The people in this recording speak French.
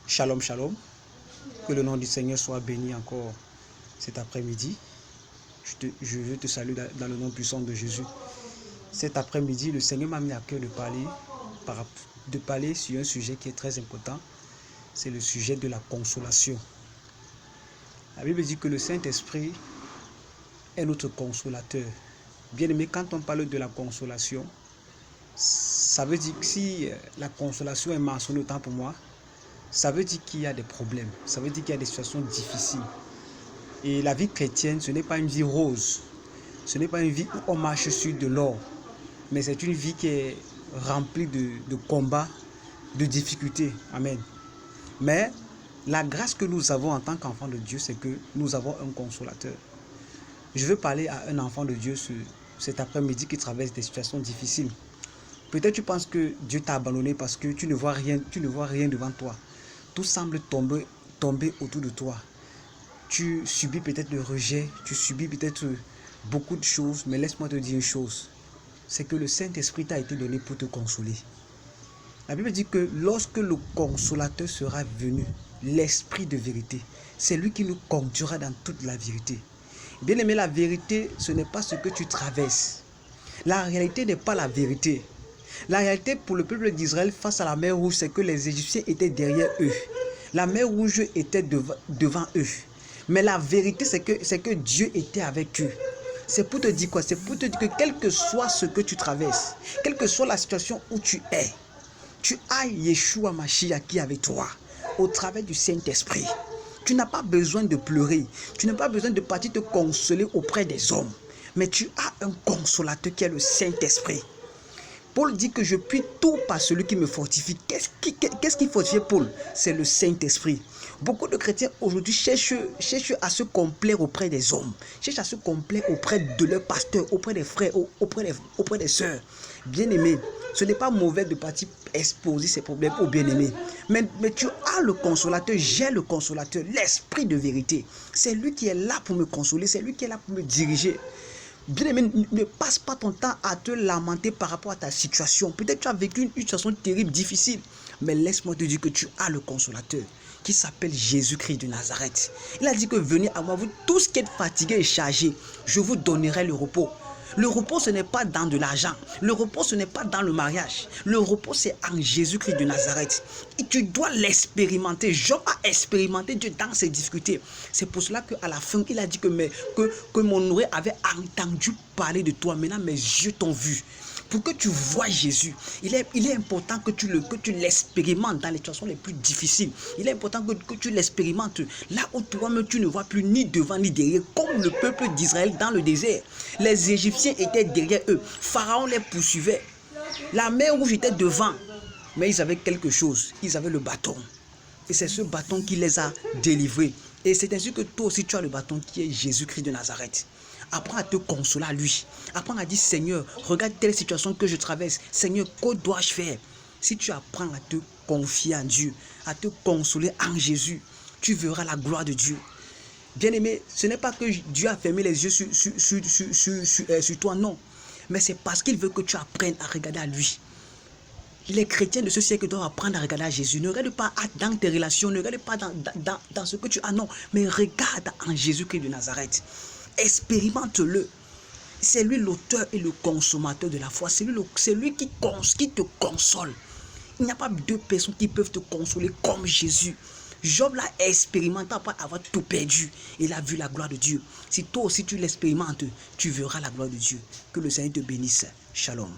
Shalom, shalom. Que le nom du Seigneur soit béni encore cet après-midi. Je veux te saluer dans le nom puissant de Jésus. Cet après-midi, le Seigneur m'a mis à cœur de parler sur un sujet qui est très important. C'est le sujet de la consolation. La Bible dit que le Saint-Esprit est notre consolateur. Bien aimé, quand on parle de la consolation, ça veut dire que si la consolation est mentionnée autant pour moi, ça veut dire qu'il y a des problèmes, ça veut dire qu'il y a des situations difficiles. Et la vie chrétienne, ce n'est pas une vie rose, ce n'est pas une vie où on marche sur de l'or, mais c'est une vie qui est remplie de combats, de difficultés. Amen. Mais la grâce que nous avons en tant qu'enfants de Dieu, c'est que nous avons un consolateur. Je veux parler à un enfant de Dieu cet après-midi qui traverse des situations difficiles. Peut-être tu penses que Dieu t'a abandonné parce que tu ne vois rien devant toi. Tout semble tomber autour de toi. Tu subis peut-être le rejet, tu subis peut-être beaucoup de choses, mais laisse-moi te dire une chose. C'est que le Saint-Esprit t'a été donné pour te consoler. La Bible dit que lorsque le consolateur sera venu, l'Esprit de vérité, c'est lui qui nous conduira dans toute la vérité. Bien aimé, la vérité, ce n'est pas ce que tu traverses. La réalité n'est pas la vérité. La réalité pour le peuple d'Israël face à la mer Rouge, c'est que les Égyptiens étaient derrière eux. La mer Rouge était devant eux. Mais la vérité, c'est que Dieu était avec eux. C'est pour te dire quoi? C'est pour te dire que quel que soit ce que tu traverses, quelle que soit la situation où tu es, tu as Yeshua Mashiach qui est avec toi, au travers du Saint-Esprit. Tu n'as pas besoin de pleurer. Tu n'as pas besoin de partir te consoler auprès des hommes. Mais tu as un consolateur qui est le Saint-Esprit. Paul dit que je puis tout par celui qui me fortifie. Qu'est-ce qui fortifie Paul? C'est le Saint-Esprit. Beaucoup de chrétiens aujourd'hui cherchent à se complaire auprès des hommes, cherchent à se complaire auprès de leurs pasteurs, auprès des frères, auprès des sœurs. Bien-aimés, ce n'est pas mauvais de partir exposer ses problèmes aux bien-aimés. Mais tu as le consolateur, j'ai le consolateur, l'Esprit de vérité. C'est lui qui est là pour me consoler, c'est lui qui est là pour me diriger. Bien-aimé, ne passe pas ton temps à te lamenter par rapport à ta situation. Peut-être que tu as vécu une situation terrible, difficile. Mais laisse-moi te dire que tu as le consolateur qui s'appelle Jésus-Christ de Nazareth. Il a dit que venez à moi, vous tous qui êtes fatigués et chargés, je vous donnerai le repos. Le repos, ce n'est pas dans de l'argent. Le repos, ce n'est pas dans le mariage. Le repos, c'est en Jésus-Christ de Nazareth. Et tu dois l'expérimenter. Job a expérimenté Dieu dans ses difficultés. C'est pour cela qu'à la fin, il a dit que mon oreille avait entendu parler de toi. Maintenant, mes yeux t'ont vu. Pour que tu vois Jésus, il est important que tu l'expérimentes dans les situations les plus difficiles. Il est important que tu l'expérimentes là où toi-même tu ne vois plus ni devant ni derrière, comme le peuple d'Israël dans le désert. Les Égyptiens étaient derrière eux. Pharaon les poursuivait. La mer Rouge était devant. Mais ils avaient quelque chose. Ils avaient le bâton. Et c'est ce bâton qui les a délivrés. Et c'est ainsi que toi aussi tu as le bâton qui est Jésus-Christ de Nazareth. Apprends à te consoler à lui. Apprends à dire, Seigneur, regarde telle situation que je traverse. Seigneur, que dois-je faire? Si tu apprends à te confier en Dieu, à te consoler en Jésus, tu verras la gloire de Dieu. Bien-aimé, ce n'est pas que Dieu a fermé les yeux sur toi, non. Mais c'est parce qu'il veut que tu apprennes à regarder à lui. Les chrétiens de ce siècle doivent apprendre à regarder à Jésus. Ne regarde pas dans tes relations, ne regarde pas dans ce que tu as, non. Mais regarde en Jésus-Christ de Nazareth. Expérimente-le. C'est lui l'auteur et le consommateur de la foi. C'est lui qui te console. Il n'y a pas deux personnes qui peuvent te consoler comme Jésus. Job l'a expérimenté après avoir tout perdu. Il a vu la gloire de Dieu. Si toi aussi tu l'expérimentes, tu verras la gloire de Dieu. Que le Seigneur te bénisse. Shalom.